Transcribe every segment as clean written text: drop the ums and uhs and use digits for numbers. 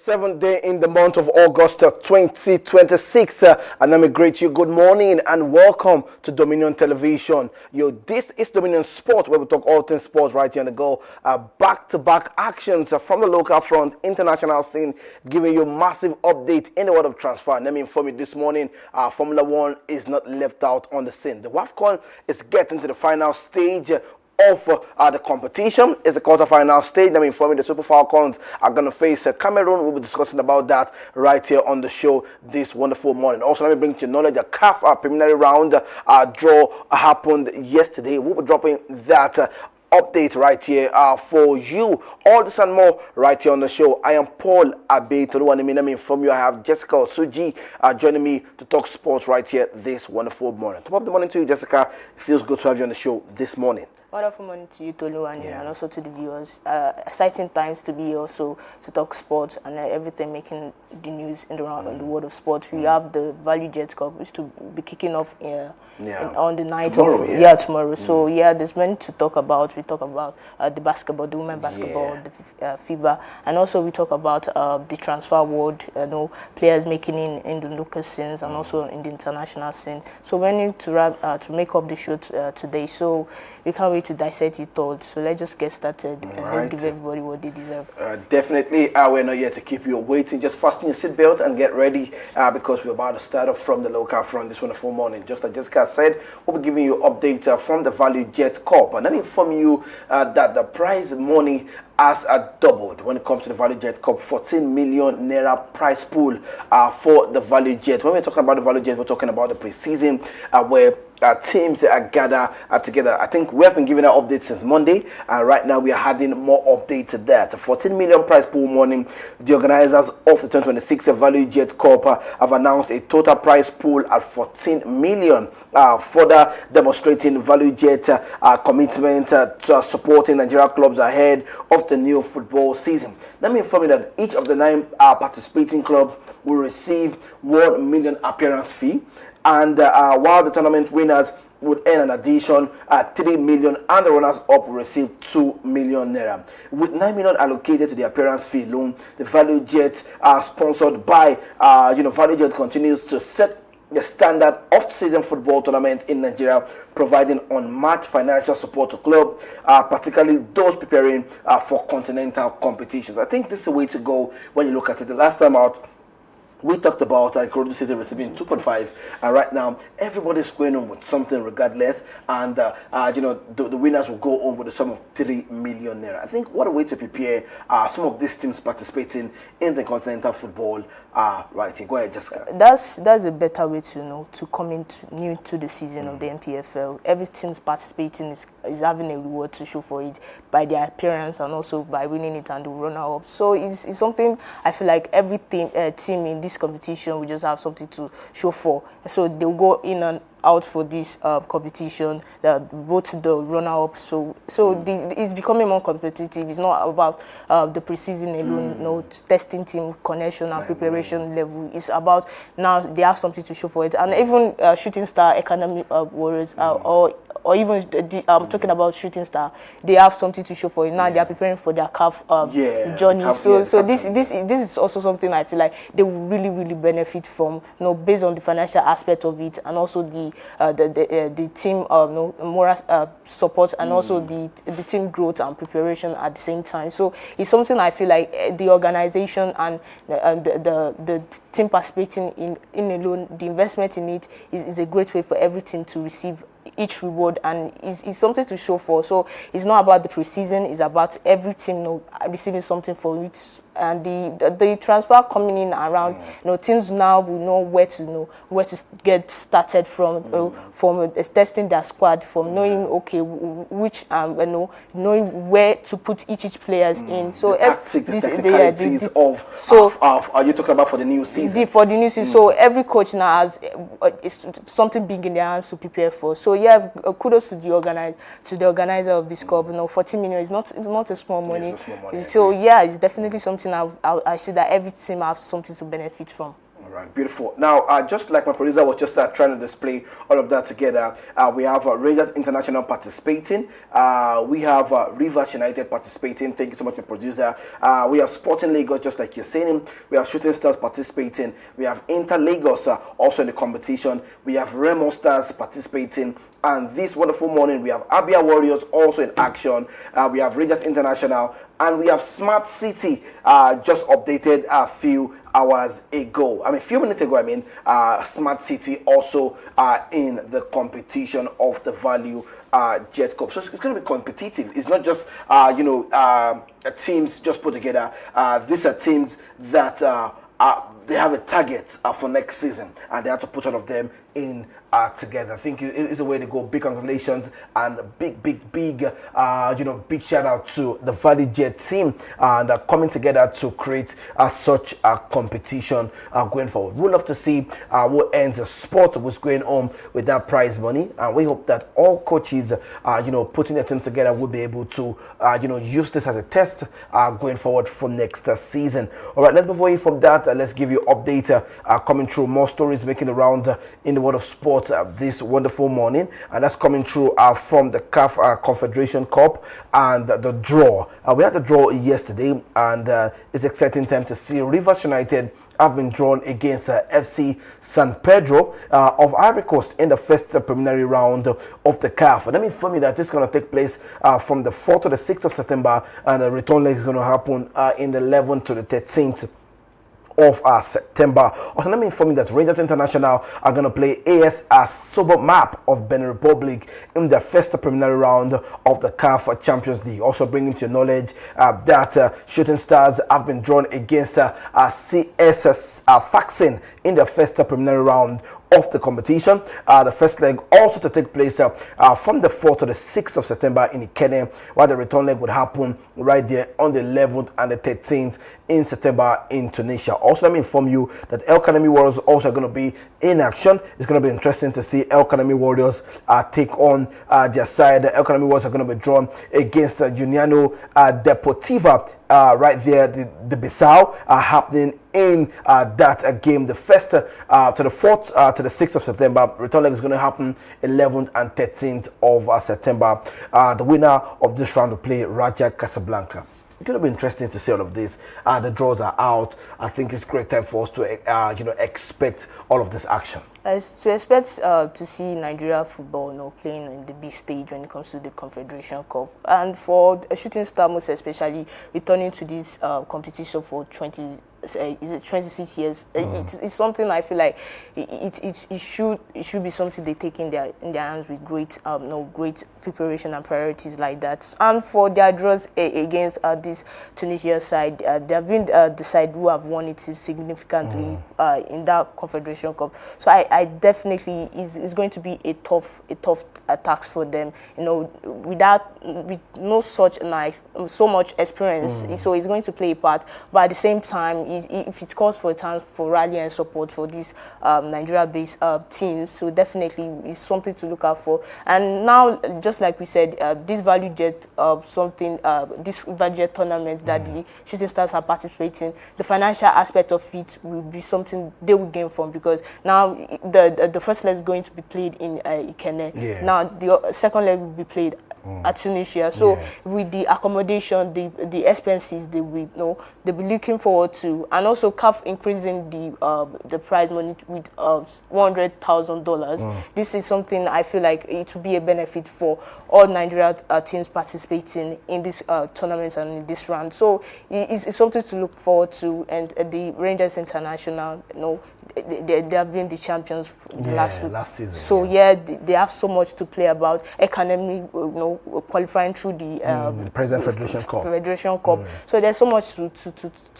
Seventh day in the month of August 2026, and I'm a great you. Good morning and welcome to Dominion Television. This is Dominion Sport, where we talk all things sports right here on the go. Back-to-back actions from the local front, international scene, giving you massive update in the world of transfer. Let me inform you this morning, Formula One is not left out on the scene. The WAFCON is getting to the final stage of the competition. Is the quarterfinal stage. Let me inform you, the Super Falcons are going to face Cameroon. We'll be discussing about that right here on the show this wonderful morning. Also, let me bring to your knowledge, the CAF preliminary round draw happened yesterday. We'll be dropping that update right here for you. All this and more right here on the show. I am Paul Abetolu. Let me inform you, I have Jessica Osuji joining me to talk sports right here this wonderful morning. Top of the morning to you, Jessica. It feels good to have you on the show this morning. Wonderful morning to you, Tolu, and also to the viewers. Exciting times to be also to talk sports and everything making the news in the world of sport. We have the Value Jet Cup, which to be kicking off on the night tomorrow, of tomorrow. So there's many to talk about. We talk about the basketball, the women basketball, the FIBA, and also we talk about the transfer world. Players making in the local scenes and also in the international scene. So we need to make up the show today. So we can't wait to dissect it all. So let's just get started and let's give everybody what they deserve. Definitely, we're not here to keep you waiting. Just fasten your seatbelt and get ready because we're about to start off from the local front this wonderful morning. Just like Jessica said, we'll be giving you updates from the Value Jet Cup. And let me inform you that the prize money has doubled when it comes to the Value Jet Cup. 14 million naira prize pool for the Value Jet. When we're talking about the Value Jet, we're talking about the preseason where teams gather together. I think we have been giving an update since Monday, and right now we are adding more updates to that. 14 million prize pool money. The organizers of the 2026 Value Jet Cup have announced a total prize pool at 14 million, further demonstrating Value Jet commitment to supporting Nigeria clubs ahead of the new football season. Let me inform you that each of the 9 participating clubs will receive 1 million appearance fee. And while the tournament winners would earn an addition 3 million, and the runners-up will receive 2 million naira. With 9 million allocated to the appearance fee alone, the Value Jet, sponsored by Value Jet, continues to set the standard of season football tournament in Nigeria, providing unmatched financial support to clubs, particularly those preparing for continental competitions. I think this is the way to go when you look at it. The last time out, we talked about Ikorodu City receiving 2.5, and right now everybody's going on with something regardless, and the winners will go on with a sum of 3 million naira. I think what a way to prepare some of these teams participating in the continental football. Right, go ahead, Jessica. That's a better way to come into new to the season of the NPFL. Every team's participating is having a reward to show for it by their appearance and also by winning it and the runner-up. So it's something I feel like every team in this competition will just have something to show for. So they'll go in and out for this competition, both the runner-up. So it's becoming more competitive. It's not about the preseason alone, testing team connection and preparation level. It's about now they have something to show for it. And even Shooting Star Academy Warriors or even I'm talking about Shooting Star, they have something to show for it. Now they are preparing for their CAF journey. This is also something I feel like they will really benefit from, based on the financial aspect of it, and also the team moral support, and also the team growth and preparation at the same time. So it's something I feel like the organization and the team participating in alone, the investment in it is a great way for every team to receive each reward, and is something to show for. So it's not about the preseason, it's about every team receiving something for it. And the transfer coming in around, teams now will know where to get started from testing their squad, from knowing which knowing where to put each players in. So the technicalities of are you talking about for the new season? For the new season. So every coach now has something big in their hands to prepare for. So kudos to the organizer of this cup. 14 million is not a small money. It's not small money. So it's definitely something I see that every team has something to benefit from. right, beautiful. Now, just like my producer was just trying to display all of that together, we have Rangers International participating. We have Rivers United participating. Thank you so much, my producer. We have Sporting Lagos, just like you're saying. We have Shooting Stars participating. We have Inter Lagos also in the competition. We have Remo Stars participating. And this wonderful morning, we have Abia Warriors also in action. We have Rangers International, and we have Smart City just updated a few hours ago. A few minutes ago, Smart City also in the competition of the Value Jet Cup. So it's going to be competitive. It's not just, teams just put together. These are teams that they have a target for next season, and they have to put all of them in together. I think it's a way to go. Big congratulations and big shout out to the Valley Jet team and coming together to create such a competition going forward. We'd love to see what ends the sport, what's going on with that prize money, and we hope that all coaches putting their teams together will be able to use this as a test going forward for next season. All right, let's move away from that. Let's give you update coming through, more stories making the round in the world of sport this wonderful morning, and that's coming through from the CAF Confederation Cup and the draw. We had the draw yesterday, and it's exciting time to see Rivers United have been drawn against FC San Pedro of Ivory Coast in the first preliminary round of the CAF. And let me inform you that this is going to take place from the 4th to the 6th of September, and the return leg is going to happen in the 11th to the 13th of September. Also, let me inform you that Rangers International are going to play AS Sobo Map of Benin Republic in the first preliminary round of the CAF Champions League. Also bringing to your knowledge that Shooting Stars have been drawn against CS Faxin in the first preliminary round of the competition. The first leg also to take place from the 4th to the 6th of September in Ikene, while the return leg would happen right there on the 11th and the 13th in September in Tunisia. Also, let me inform you that El Kanemi Warriors also going to be in action. It's going to be interesting to see El Kanemi Warriors take on their side. The El Kanemi Warriors are going to be drawn against Uniano Deportiva right there, the Bissau happening in that game. The 1st to the 4th to the 6th of September. Return leg is going to happen 11th and 13th of September. The winner of this round will play Raja Casablanca. It's going to be interesting to see all of this. The draws are out. I think it's a great time for us to expect all of this action. To expect to see Nigeria football playing in the big stage when it comes to the Confederation Cup, and for a Shooting Star most especially returning to this competition for 26 years. It's something I feel like it should be something they take in their hands with great great preparation and priorities like that. And for their draws against this Tunisia side, they have been the side who have won it significantly in that Confederation Cup. So I definitely is going to be a tough task for them. With no such so much experience, so it's going to play a part. But at the same time, if it calls for a time for rally and support for these Nigeria-based teams, so definitely it's something to look out for. And now, just like we said, this Value Jet this Value Jet tournament that the Shooting Stars are participating, the financial aspect of it will be something they will gain from, because now the first leg is going to be played in Ikene. Yeah. Now the second leg will be played at Tunisia. So with the accommodation, the expenses they'll be looking forward to, and also CAF increasing the prize money with $100,000. This is something I feel like it will be a benefit for all Nigeria teams participating in this tournament and in this round. So it's something to look forward to. And the Rangers International, they have been the champions last season. So they have so much to play about. Academy, qualifying through the President Federation Cup. So there's so much to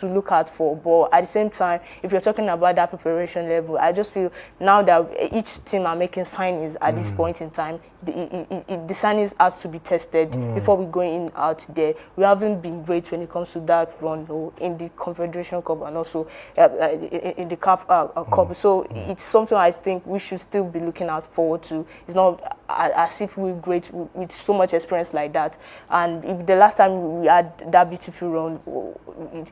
look out for. But at the same time, if you're talking about that preparation level, I just feel now that each team are making signings at this point in time, the signings has to be tested before we go in out there. We haven't been great when it comes to that run in the Confederation Cup and also in the CAF Cup. So it's something I think we should still be looking out forward to. It's not as if we're great with so much experience like that. And if the last time we had that beautiful run,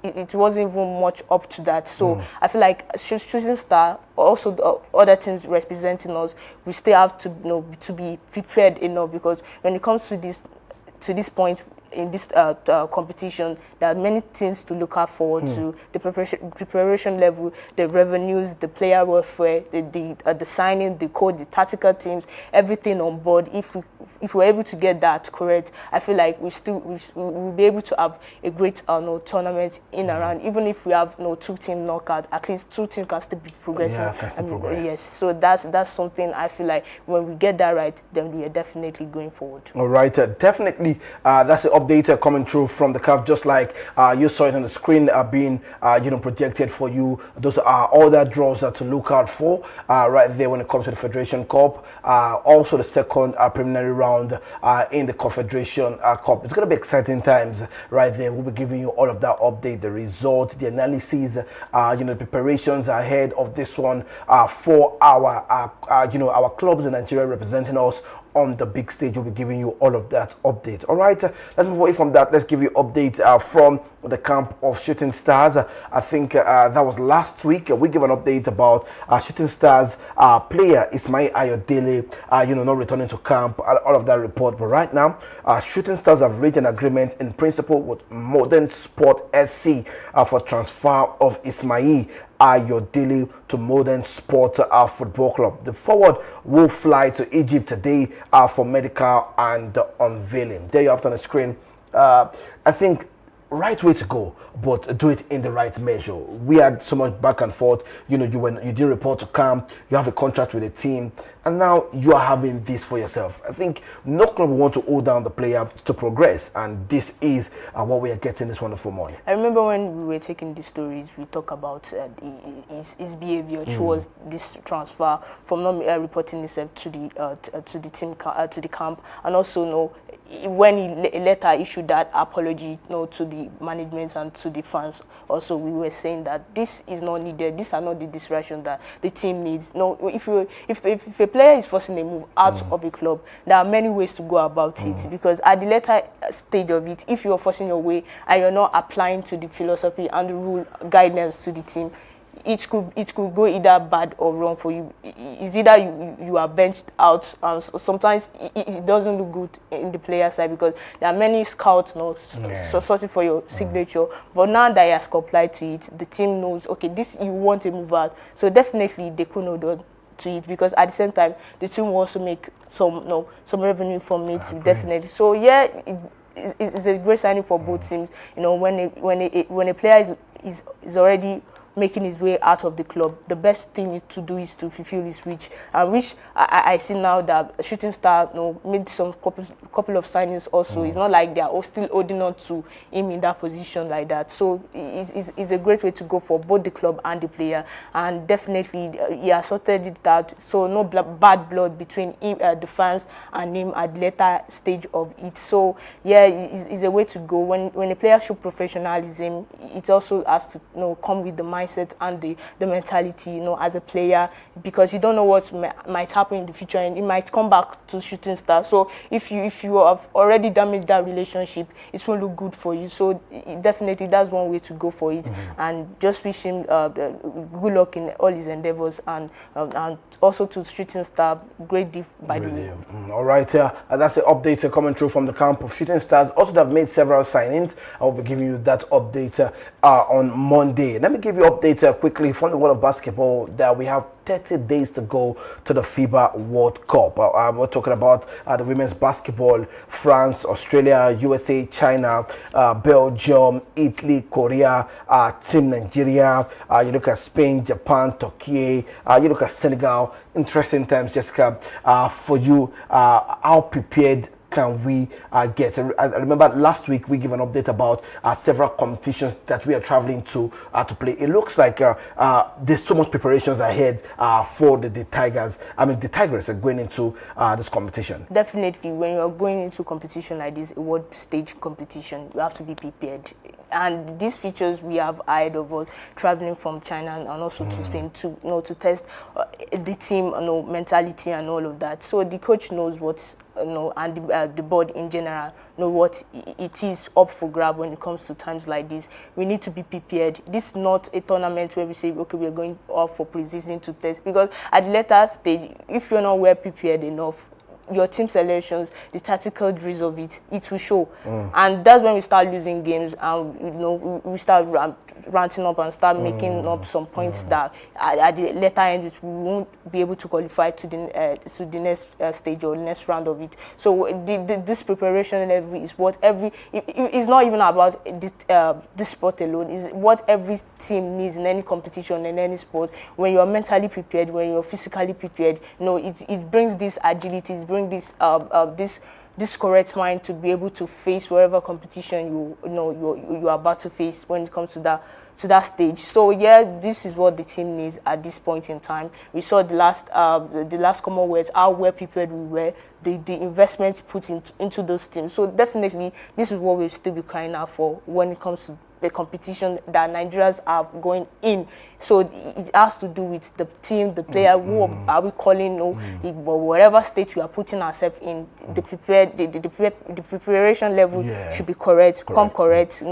it wasn't even much up to that. So I feel like Shooting Star, also the other teams representing us, we still have to to be prepared enough, because when it comes to this point in this competition, there are many things to look out forward to: the preparation level, the revenues, the player welfare, the signing, the code, the tactical teams, everything on board. If we're able to get that correct, I feel like we'll be able to have a great tournament in around. Even if we have 2-team knockout, at least 2 teams can still be progressing. Yeah, yes, so that's something I feel like when we get that right, then we are definitely going forward. All right, definitely. That's the update coming through from the CAF, just like you saw it on the screen being projected for you. Those are all the draws to look out for right there when it comes to the Federation Cup. Also the second preliminary round in the Confederation Cup. It's going to be exciting times right there. We'll be giving you all of that update, the result, the analysis, the preparations ahead of this one for our clubs in Nigeria representing us on the big stage. We'll be giving you all of that update. All right, let's move away from that. Let's give you update from the camp of Shooting Stars. I think that was last week. We gave an update about Shooting Stars player Ismail Ayodele, not returning to camp, all of that report. But right now, Shooting Stars have reached an agreement in principle with Modern Sport SC for transfer of Ismail Ayodele to Modern Sport Football Club. The forward will fly to Egypt today for medical and unveiling. There you have it on the screen. I think right way to go, but do it in the right measure. We had so much back and forth. You did report to camp, you have a contract with the team, and now you are having this for yourself. I think no club will want to hold down the player to progress, and this is what we are getting this wonderful morning. I remember when we were taking the stories, we talked about his behavior towards this transfer, from not reporting himself to the team, to the camp, and also when he later issued that apology to the management and to the fans. Also, we were saying that this is not needed. These are not the distractions that the team needs. If a player is forcing a move out of a club, there are many ways to go about it, because at the later stage of it, if you're forcing your way and you're not applying to the philosophy and the rule guidance to the team, it could go either bad or wrong for you. It's either you are benched out, and sometimes it doesn't look good in the player side, because there are many scouts searching for your signature. But now that he has complied to it, the team knows, okay, this you want a move out, so definitely they could hold on to it, because at the same time the team will also make some revenue from it. Definitely. So yeah, it's a great signing for both teams. When a player is already making his way out of the club, the best thing to do is to fulfill his wish. Which I see now that Shooting Star made some couple of signings also. It's not like they are still holding on to him in that position like that. So it's a great way to go for both the club and the player. And definitely he has sorted it out. So no bad blood between him, the fans and him at the later stage of it. So yeah, it's a way to go. When a player shows professionalism, it also has to come with the mindset and the mentality, as a player, because you don't know what might happen in the future, and it might come back to Shooting Star. So if you have already damaged that relationship, it won't look good for you. So definitely that's one way to go for it. And just wish him good luck in all his endeavors, and also to Shooting Star, great deal by the way. All right, that's the update coming through from the camp of Shooting Stars. Also, they have made several signings. I will be giving you that update on Monday. Let me give you update quickly from the world of basketball that we have 30 days to go to the FIBA World Cup. We're talking about the women's basketball: France, Australia, USA, China, Belgium, Italy, Korea, Team Nigeria. You look at Spain, Japan, Turkey. You look at Senegal. Interesting times, Jessica, for you. How prepared can we get? I remember last week we gave an update about several competitions that we are traveling to play. It looks like there's so much preparations ahead for the Tigers. I mean, the Tigers are going into this competition. Definitely, when you're going into competition like this, a world stage competition, you have to be prepared. And these features we have ahead of us, traveling from China and also to Spain to test the team, mentality and all of that. So the coach knows what, and the board in general know what it is up for grab when it comes to times like this. We need to be prepared. This is not a tournament where we say, okay, we're going off for pre-season to test, because at the later stage, if you're not well prepared enough, your team selections, the tactical drills of it will show. And that's when we start losing games, and we start ranting up and start making up some points that at the later end we won't be able to qualify to the next stage or next round of it. So this preparation level is what it's not even about this sport alone. It's what every team needs in any competition, in any sport. When you're mentally prepared, when you're physically prepared, it brings this agility, it brings this correct mind to be able to face whatever competition you're about to face when it comes to that stage. So yeah, this is what the team needs at this point in time. We saw the last Commonwealth, how well prepared we were, the investment put into those teams. So definitely, this is what we'll still be crying out for when it comes to the competition that Nigerians are going in. So it has to do with the team, the player. Who are we calling? Whatever state we are putting ourselves in, the preparation level should be correct. Come correct.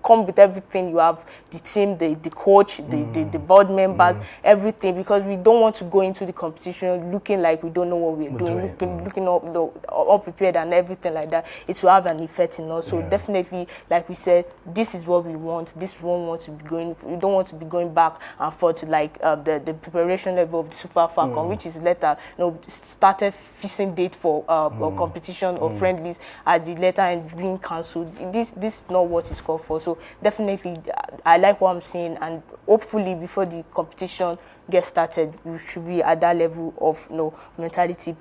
Come with everything you have, the team, the coach, the board members, everything, because we don't want to go into the competition looking like we don't know what we're doing, looking all prepared and everything like that. It will have an effect in us. So definitely, like we said, this is what we want. This we don't want to be going back and forth to like the preparation level of the Super Falcon, which is later started fixing date for competition or friendlies at the later and being cancelled. This is not what it's called for. So definitely, I like what I'm seeing, and hopefully before the competition gets started, we should be at that level of mentality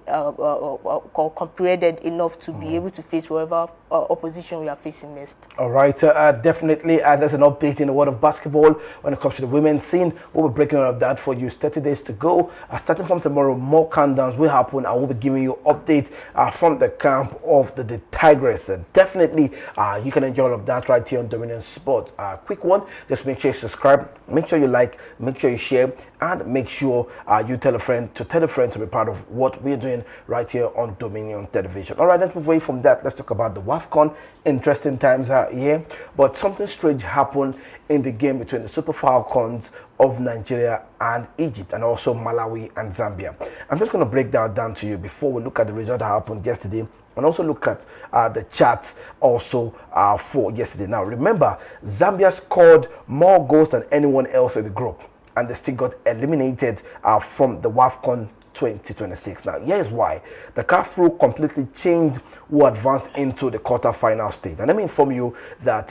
comprehended enough to be able to face whatever opposition we are facing next. All right, definitely. There's an update in the world of basketball when it comes to the women's scene. We'll be breaking all of that for you. 30 days to go. Starting from tomorrow, more countdowns will happen. I will be giving you update from the camp of the Tigress. Definitely, you can enjoy all of that right here on Dominion Sport. Quick one, just make sure you subscribe, make sure you like, make sure you share, and make sure you tell a friend to be part of what we're doing right here on Dominion Television. All right, let's move away from that. Let's talk about the WAFCON. Interesting times are here, but something strange happened in the game between the Super Falcons of Nigeria and Egypt, and also Malawi and Zambia. I'm just going to break that down to you before we look at the result that happened yesterday, and also look at the chat also for yesterday. Now, remember, Zambia scored more goals than anyone else in the group, and they still got eliminated from the WAFCON 2026. Now, here's why. The CAF rule completely changed who advanced into the quarter-final stage. And let me inform you that,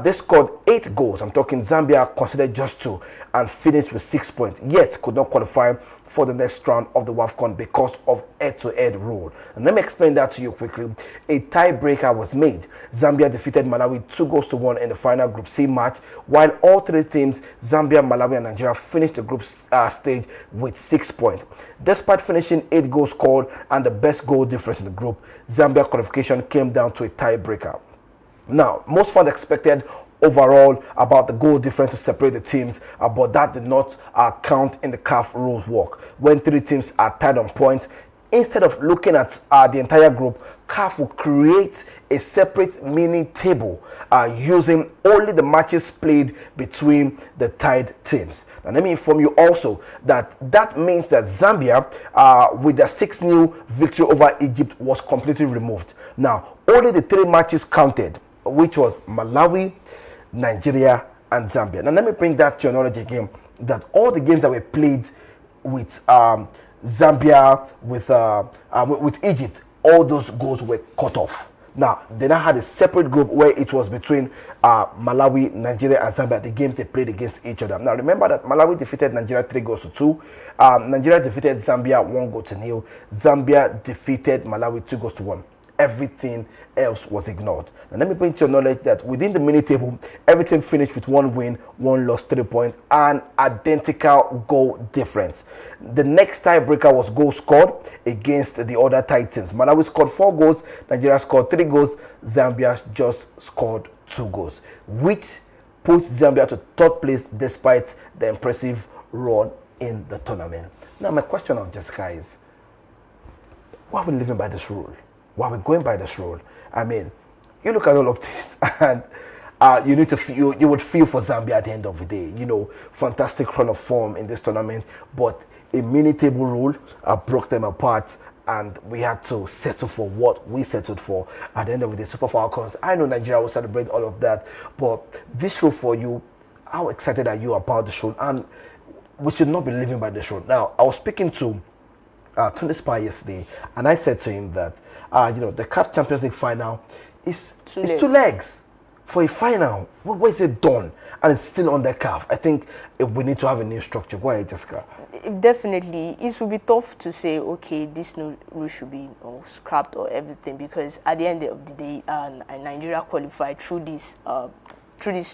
they scored 8 goals. I'm talking Zambia considered just 2 and finished with 6 points, yet could not qualify for the next round of the WAFCON because of head-to-head rule. And let me explain that to you quickly. A tiebreaker was made. Zambia defeated Malawi 2-1 in the final Group C match, while all 3 teams, Zambia, Malawi, and Nigeria, finished the group stage with 6 points. Despite finishing 8 goals scored and the best goal difference in the group, Zambia qualification came down to a tiebreaker. Now, most fans expected overall about the goal difference to separate the teams, but that did not count in the CAF rules work. When 3 teams are tied on points, instead of looking at the entire group, CAF will create a separate mini table using only the matches played between the tied teams. And let me inform you also that means that Zambia, with their 6-0 victory over Egypt, was completely removed. Now, only the 3 matches counted, which was Malawi, Nigeria, and Zambia. Now, let me bring that to your knowledge again, that all the games that were played with Zambia, with Egypt, all those goals were cut off. Now, they now had a separate group where it was between Malawi, Nigeria, and Zambia, the games they played against each other. Now, remember that Malawi defeated Nigeria 3-2. Nigeria defeated Zambia 1-0. Zambia defeated Malawi 2-1. Everything else was ignored. Now, let me bring to your knowledge that within the mini table, everything finished with 1 win, 1 loss, 3 points, and identical goal difference. The next tiebreaker was goals scored against the other tied teams. Malawi scored 4 goals, Nigeria scored 3 goals, Zambia just scored 2 goals, which put Zambia to 3rd place despite the impressive run in the tournament. Now, my question on Jessica is, why are we living by this rule? Why are we going by this rule? I mean, you look at all of this and you need to feel, you would feel for Zambia at the end of the day. You know, fantastic run of form in this tournament, but a mini table rule broke them apart, and we had to settle for what we settled for at the end of the day. Super Falcons, I know Nigeria will celebrate all of that, but this rule for you, how excited are you about this rule? And we should not be living by this rule. Now, I was speaking to Tony Spy yesterday, and I said to him that you know, the CAF Champions League final is 2 legs for a final. What is it done? And it's still on the CAF. I think we need to have a new structure. Go ahead, Jessica. Definitely, it will be tough to say, okay, this new rule should be scrapped or everything, because at the end of the day, Nigeria qualified through this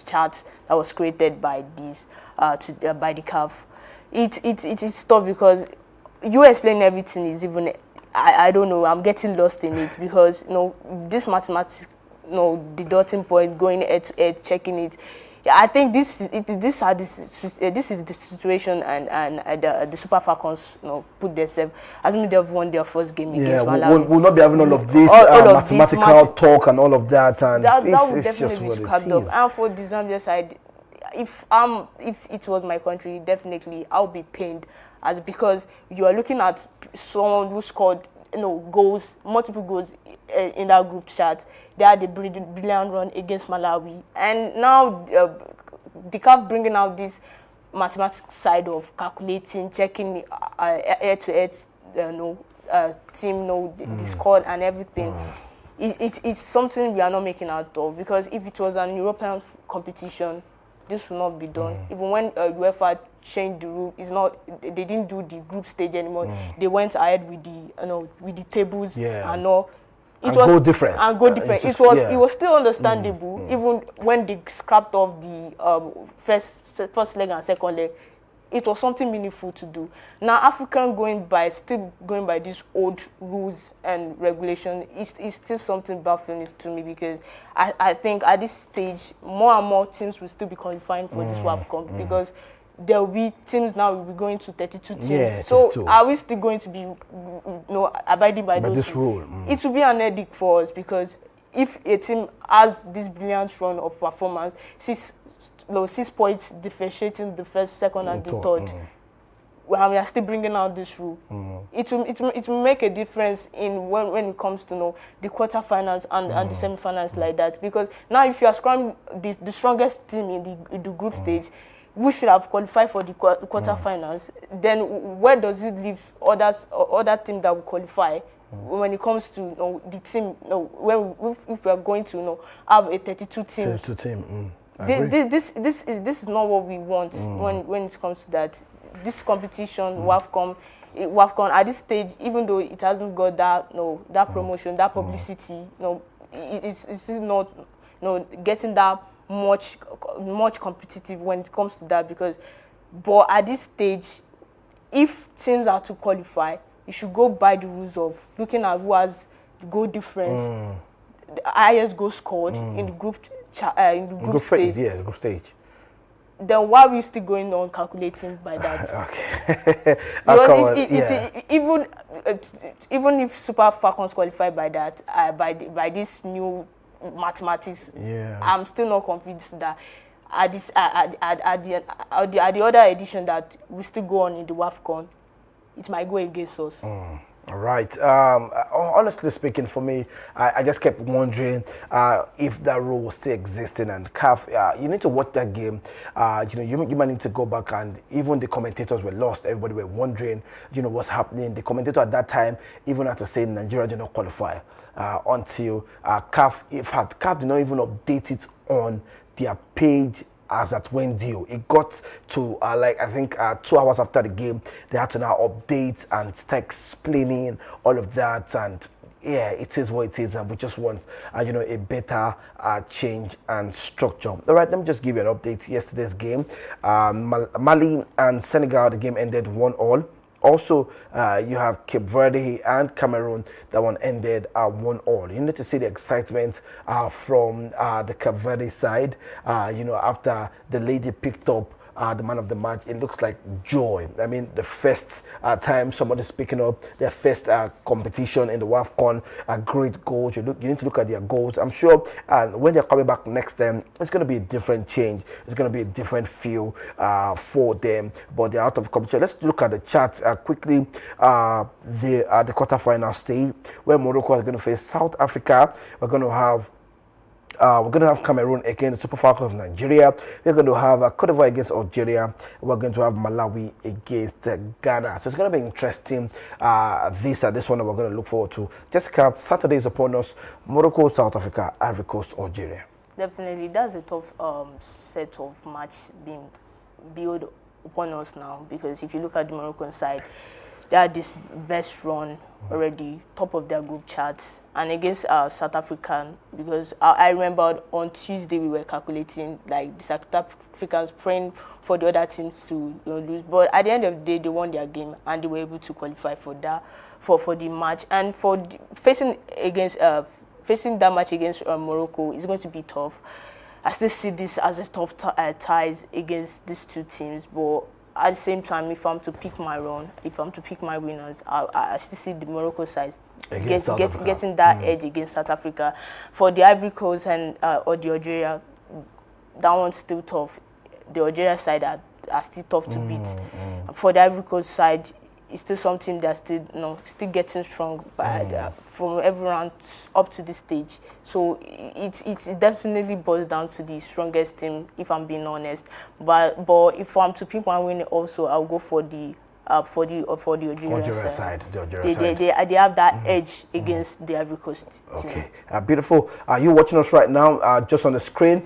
chart that was created by this by the CAF. It is tough because you explain everything is even. I don't know. I'm getting lost in it because this mathematics, deducting point, going head to head, checking it. Yeah, I think this is the situation, and the Super Falcons put themselves, assuming they've won their first game against Malawi. We'll not be having all of this mathematical talk and all of that, and that would definitely be scrapped up. And for the Zambia side, if it was my country, definitely I would be pained, as because you are looking at someone who scored goals, multiple goals in that group chat. They had a brilliant run against Malawi, and now the CAF bringing out this mathematics side of calculating, checking head-to-head, team, the score and everything. It's something we are not making out of, because if it was an European competition, this will not be done. Even when UEFA changed the rule, they didn't do the group stage anymore. They went ahead with the tables and all. It was goal difference. It was still understandable, even when they scrapped off the first leg and second leg. It was something meaningful to do. Now, still going by these old rules and regulations is still something baffling to me, because I think at this stage, more and more teams will still be qualifying for this WAFCON, because there will be teams now will be going to 32 teams. Yeah, so 32. Are we still going to be abiding by those this rule? It will be an edict for us, because if a team has this brilliant run of performance, 6 points differentiating the first, second, and the third, we are still bringing out this rule. It will make a difference in when it comes to the quarterfinals and the semifinals like that. Because now, if you are scrambling the strongest team in the group stage, we should have qualified for the quarterfinals. Then where does it leave other teams that will qualify? When it comes to the team, if we are going to have a 32 teams. 32 team. This is not what we want when it comes to that. This competition, WAFCON at this stage, even though it hasn't got that promotion, that publicity, it's still not getting that much competitive when it comes to that. But at this stage, if teams are to qualify, you should go by the rules of looking at who has the goal difference, the highest goal scored in the group stage. Yeah, the group stage. Then why are we still going on calculating by that? Okay. Because even if Super Falcons qualify by that, by this new mathematics, I'm still not convinced that at the other edition that we still go on in the WAFCON, it might go against us. All right. Honestly speaking, for me, I just kept wondering if that rule was still existing. And CAF, you need to watch that game. You might need to go back, and even the commentators were lost. Everybody were wondering, what's happening. The commentator at that time even had to say Nigeria did not qualify until CAF. In fact, CAF did not even update it on their page as at when due. It got to I think 2 hours after the game, they had to now update and start explaining all of that. And yeah, it is what it is, and we just want a better change and structure. All right, let me just give you an update. Yesterday's game, Mali and Senegal, the game ended 1-1. Also, you have Cape Verde and Cameroon. That one ended 1-1. You need to see the excitement from the Cape Verde side. After the lady picked up the man of the match, it looks like joy. I mean, the first time somebody's picking up their first competition in the WAFCON, great goals. You need to look at their goals. I'm sure when they're coming back next time, it's going to be a different change. It's going to be a different feel for them. But they're out of competition. Let's look at the charts quickly. The quarterfinal stage, where Morocco is going to face South Africa. We're going to have Cameroon against the Super Falcons of Nigeria. We're going to have Cote d'Ivoire against Algeria. We're going to have Malawi against Ghana. So it's going to be interesting. This one that we're going to look forward to. Jessica, Saturday is upon us. Morocco, South Africa, Ivory Coast, Algeria. Definitely, that's a tough set of match being built upon us now, because if you look at the Moroccan side, they had this best run already, top of their group charts, and against South African, because I remember on Tuesday we were calculating like the South Africans praying for the other teams to lose, but at the end of the day they won their game and they were able to qualify for that for the match. And facing that match against Morocco is going to be tough. I still see this as a tough ties against these two teams, but at the same time, if I'm to pick my winners, I still see the Morocco side getting that edge against South Africa. For the Ivory Coast and or the Algeria, that one's still tough. The Algeria side are still tough to beat. For the Ivory Coast side, it's still something that's still getting strong from every round up to this stage. So it definitely boils down to the strongest team, if I'm being honest. But if I'm to pick one winner, also I'll go for the Algeria side. They have that edge against the Ivory Coast team. Okay, beautiful. You watching us right now, just on the screen.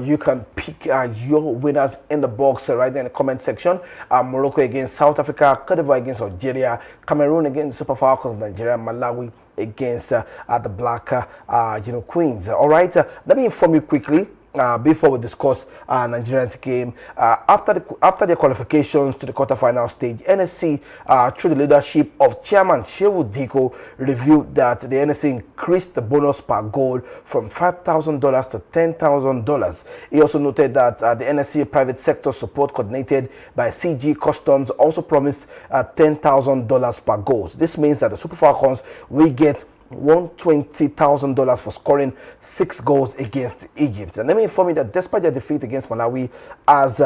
You can pick your winners in the box right there in the comment section. Morocco against South Africa, Cote d'Ivoire against Algeria, Cameroon against Super Falcons of Nigeria, Malawi against the Black Queens. All right, let me inform you quickly. Before we discuss Nigeria's game, after their qualifications to the quarterfinal stage, NSC, through the leadership of Chairman Shehu Diko, revealed that the NSC increased the bonus per goal from $5,000 to $10,000. He also noted that the NSC private sector support, coordinated by CG Customs, also promised $10,000 per goal. This means that the Super Falcons will get $120,000 for scoring 6 goals against Egypt. And let me inform you that despite their defeat against Malawi, as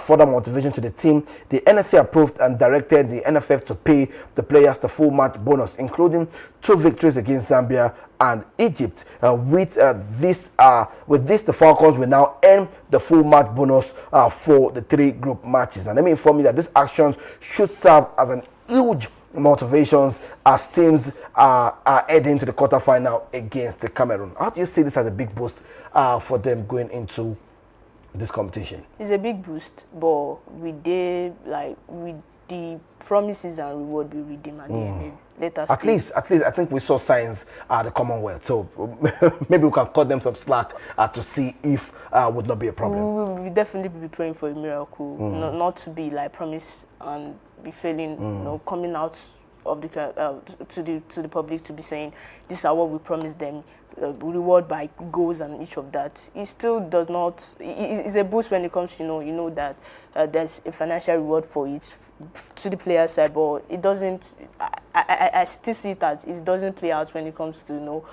further motivation to the team, the NSC approved and directed the NFF to pay the players the full match bonus, including 2 victories against Zambia and Egypt. With this, the Falcons will now earn the full match bonus for the 3 group matches. And let me inform you that these actions should serve as an huge motivations as teams are heading to the quarterfinal against the Cameroon. How do you see this as a big boost for them going into this competition? It's a big boost, but with the promises and reward we redeem at the end. At least, I think we saw signs at the Commonwealth, so maybe we can cut them some slack to see if would not be a problem. We will definitely be praying for a miracle, not to be like promise and be failing, coming out of the to the public to be saying these are what we promised them, reward by goals and each of that. It still does not. It's a boost when it comes to that there's a financial reward for it to the player side, but it doesn't. I still see that it doesn't play out when it comes to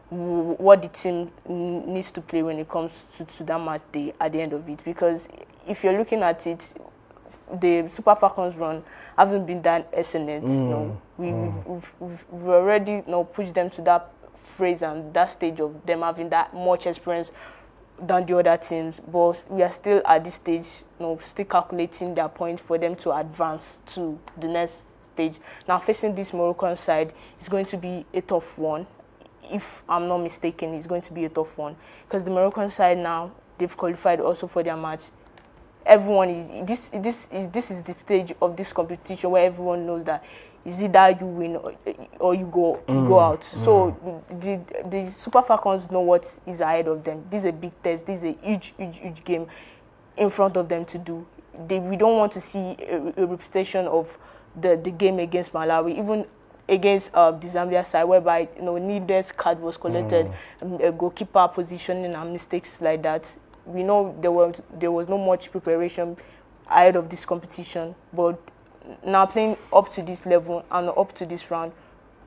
what the team needs to play when it comes to that match day at the end of it. Because if you're looking at it, the Super Falcons run haven't been that excellent. We've already pushed them to that phase and that stage of them having that much experience than the other teams, but we are still at this stage, still calculating their points for them to advance to the next stage. Now, facing this Moroccan side is going to be a tough one. If I'm not mistaken, it's going to be a tough one because the Moroccan side now, they've qualified also for their match. Everyone is this is the stage of this competition where everyone knows that is either you win or you go out. So the Super Falcons know what is ahead of them. This is a big test. This is a huge game in front of them to do. We don't want to see a repetition of the game against Malawi, even against the Zambia side, whereby needless card was collected, goalkeeper positioning and mistakes like that. We know there was not much preparation ahead of this competition, but now playing up to this level and up to this round,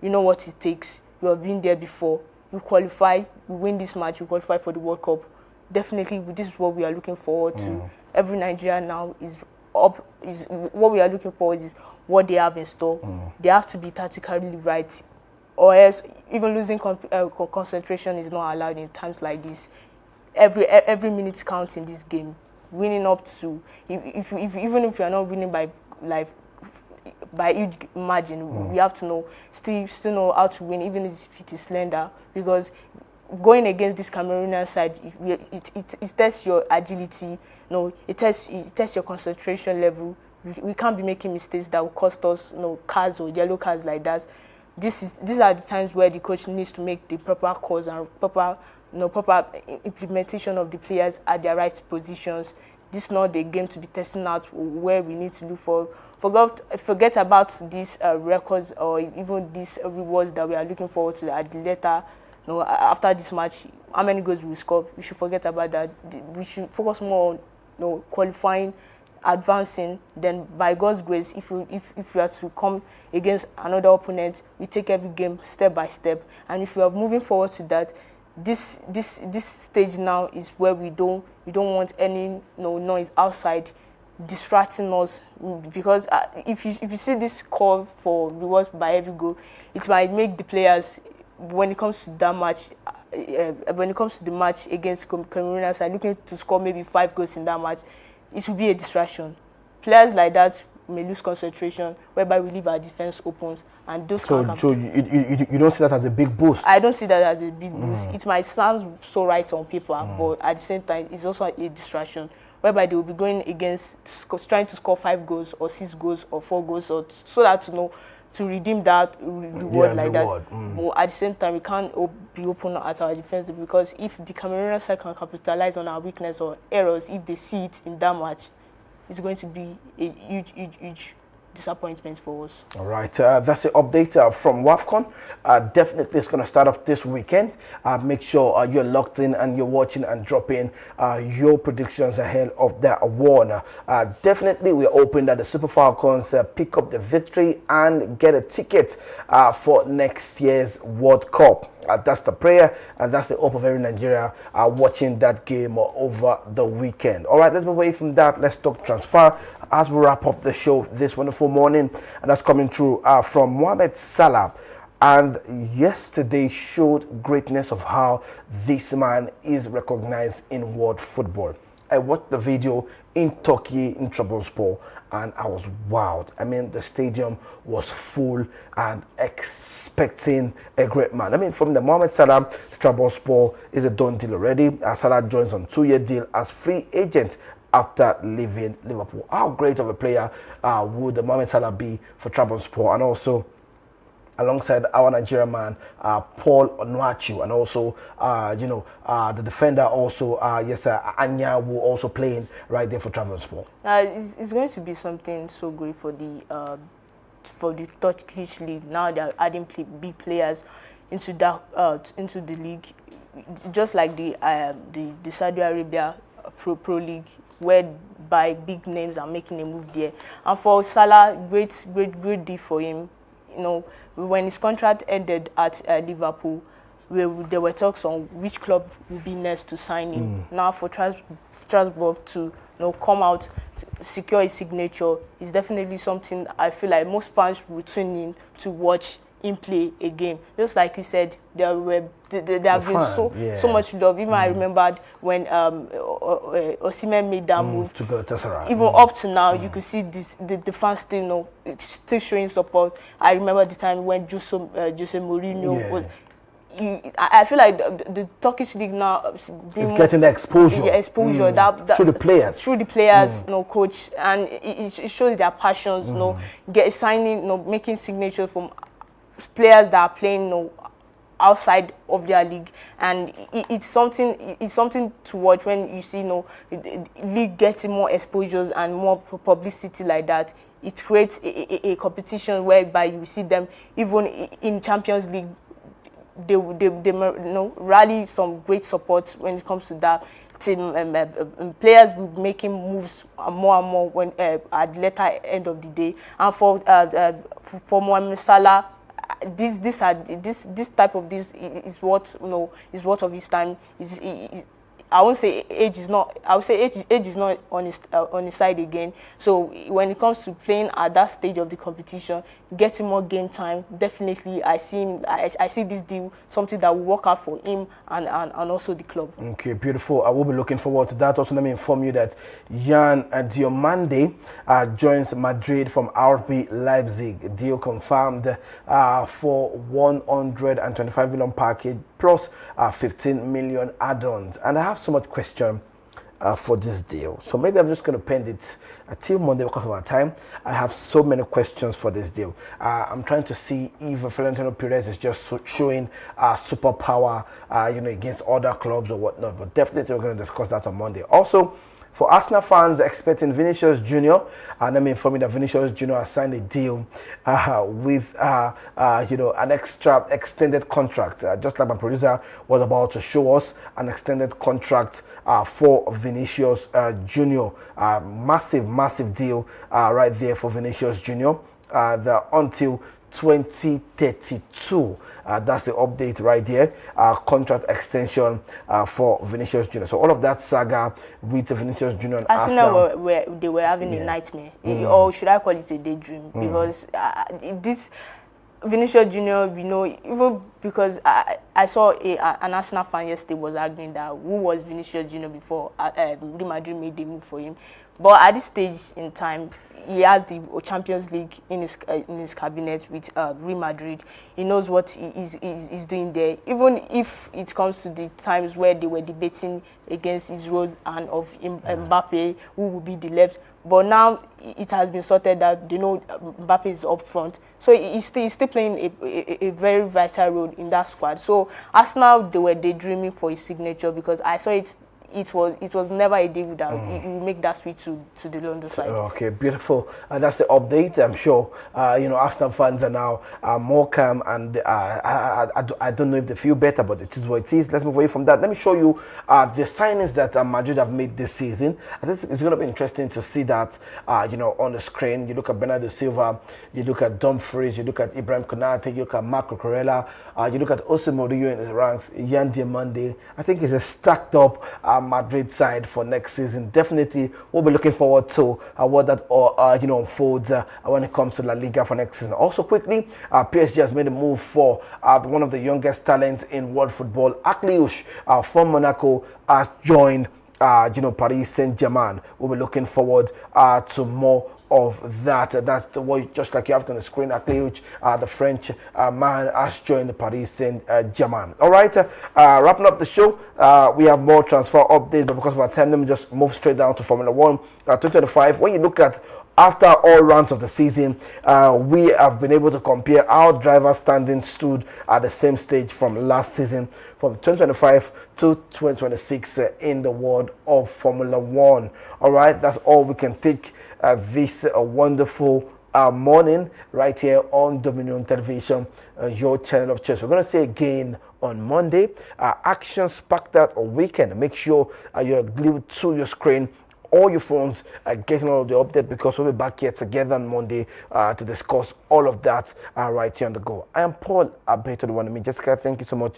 you know what it takes. You have been there before. You qualify, you win this match, you qualify for the World Cup. Definitely, this is what we are looking forward to. Every Nigerian now is what we are looking forward is what they have in store. They have to be tactically right, or else even losing concentration is not allowed in times like this. Every minute counts in this game. Winning up to even if you are not winning by huge margin, we have to still know how to win, even if it is slender, because going against this Cameroonian side, it tests your agility. It tests your concentration level. We can't be making mistakes that will cost us, cards or yellow cards like that. These are the times where the coach needs to make the proper calls and proper implementation of the players at their right positions. This is not the game to be testing out where we need to look for. Forget about these records or even these rewards that we are looking forward to at the later. After this match, how many goals we score? We should forget about that. We should focus more on qualifying, advancing. Then, by God's grace, if we are to come against another opponent, we take every game step by step. And if we are moving forward to that, this stage now is where we don't want any noise outside distracting us, because if you see this call for rewards by every goal, it might make the players, when it comes to that match, when it comes to the match against Cameroonians, are looking to score maybe 5 goals in that match, it will be a distraction. Players like that may lose concentration, whereby we leave our defense open, and those so you don't see that as a big boost? I don't see that as a big boost. It might sound so right on paper, but at the same time, it's also a distraction, whereby they will be going against trying to score 5 goals or 6 goals or 4 goals, or so that to redeem that reward that. But at the same time, we can't be open at our defense, because if the Cameroonian side can capitalize on our weakness or errors, if they see it in that match, it's going to be a huge disappointment for us. All right, that's the update from WAFCON. Definitely it's going to start off this weekend. Make sure you're locked in and you're watching and dropping your predictions ahead of that one. Definitely we're hoping that the Super Falcons pick up the victory and get a ticket for next year's World Cup. That's the prayer and that's the hope of every Nigeria watching that game over the weekend. All right, let's move away from that. Let's talk transfer as we wrap up the show this wonderful morning, and that's coming through from Mohamed Salah. And yesterday showed greatness of how this man is recognized in world football. I watched the video in Turkey in Trabzonspor, and I was wowed. I mean, the stadium was full and expecting a great man. I mean, from the Mohamed Salah to Trabzonspor is a done deal already. Salah joins on 2-year deal as free agent after leaving Liverpool. How great of a player would Mohamed Salah be for Trabzonspor, and also alongside our Nigerian man, Paul Onuachu, and also, the defender also, Anya, will also playing right there for Trabzonspor. It's going to be something so great for the Turkish league. Now they are adding big players into the league, just like the Saudi Arabia Pro League, whereby big names are making a move there. And for Salah, great deal for him. When his contract ended at Liverpool, there were talks on which club would be next to sign him. Now for Strasbourg to come out, secure his signature, is definitely something I feel like most fans will tune in to watch him play a game. Just like you said, there have been so much love. Even I remembered when Osimhen made that move to go to even up to now, you could see the fans still still showing support. I remember the time when Jose Mourinho was. I feel like the Turkish league now is getting the exposure. Exposure through the players. Through the players, coach, and it shows their passions. Signing, making signatures from players that are playing, outside of their league, and it's something to watch when you see, the league getting more exposures and more publicity like that. It creates a competition whereby you see them even in Champions League. They rally some great support when it comes to that team. Players will be making moves more and more when at the later end of the day. And for Mohamed Salah, this type of this is what is what of his time. I won't say age is not. I would say age is not on his side again. So when it comes to playing at that stage of the competition, getting more game time, definitely I see this deal something that will work out for him and also the club. Okay, beautiful. I will be looking forward to that. Also, let me inform you that Yan Diomande joins Madrid from RB Leipzig. Deal confirmed for 125 million package plus 15 million add-ons. And I have so much question for this deal. So maybe I'm just going to pen it until Monday because of our time. I have so many questions for this deal. I'm trying to see if Florentino Perez is just showing superpower, against other clubs or whatnot. But definitely we're going to discuss that on Monday. Also, for Arsenal fans expecting Vinicius Junior, and let me inform you that Vinicius Junior has signed a deal with an extra extended contract. Just like my producer was about to show us, an extended contract for Vinicius Junior. Massive deal right there for Vinicius Junior. Until 2032. That's the update right there. Contract extension for Vinicius Junior. So all of that saga with Vinicius Junior and Arsenal, they were having a nightmare, or should I call it a daydream? Because this Vinicius Junior, even because I saw an Arsenal fan yesterday was arguing that who was Vinicius Junior before Real Madrid made the move for him. But at this stage in time, he has the Champions League in his cabinet with Real Madrid. He knows what he's doing there. Even if it comes to the times where they were debating against Israel and of Mbappe, who will be the left. But now it has been sorted that Mbappe is up front. So he's still playing a very vital role in that squad. So Arsenal, they were daydreaming for his signature because I saw it. It was never a deal that it will make that switch to the London side. Okay, beautiful. That's the update. I'm sure Arsenal fans are now more calm, and I don't know if they feel better, but it is what it is. Let's move away from that. Let me show you the signings that Madrid have made this season. I think it's going to be interesting to see that on the screen. You look at Bernardo Silva, you look at Dumfries, you look at Ibrahim Konate, you look at Marco Corella, you look at Jose Mourinho in his ranks, Yan Diomande. I think it's a stacked up Madrid side for next season. Definitely, we'll be looking forward to what that unfolds when it comes to La Liga for next season. Also, quickly, PSG has made a move for one of the youngest talents in world football, Akliouche from Monaco, has joined Paris Saint-Germain. We'll be looking forward to more of that. That's what, just like you have on the screen, Akliouche, the French man, has joined Paris Saint-Germain. All right, wrapping up the show, we have more transfer updates, but because of our time, let me just move straight down to Formula 1 2025. When you look at after all rounds of the season, we have been able to compare how driver standing stood at the same stage from last season, from 2025 to 2026 in the world of Formula 1. All right, that's all we can take this wonderful morning right here on Dominion Television, your channel of choice. We're going to see again on Monday. Action-packed out a weekend. Make sure you're glued to your screen all your phones are getting all of the update, because we'll be back here together on Monday to discuss all of that right here on the go. I am Paul Abeto, the one of me. Jessica, thank you so much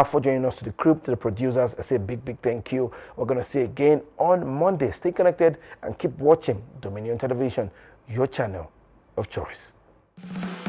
for joining us, to the crew, to the producers. I say a big thank you. We're going to see you again on Monday. Stay connected and keep watching Dominion Television, your channel of choice.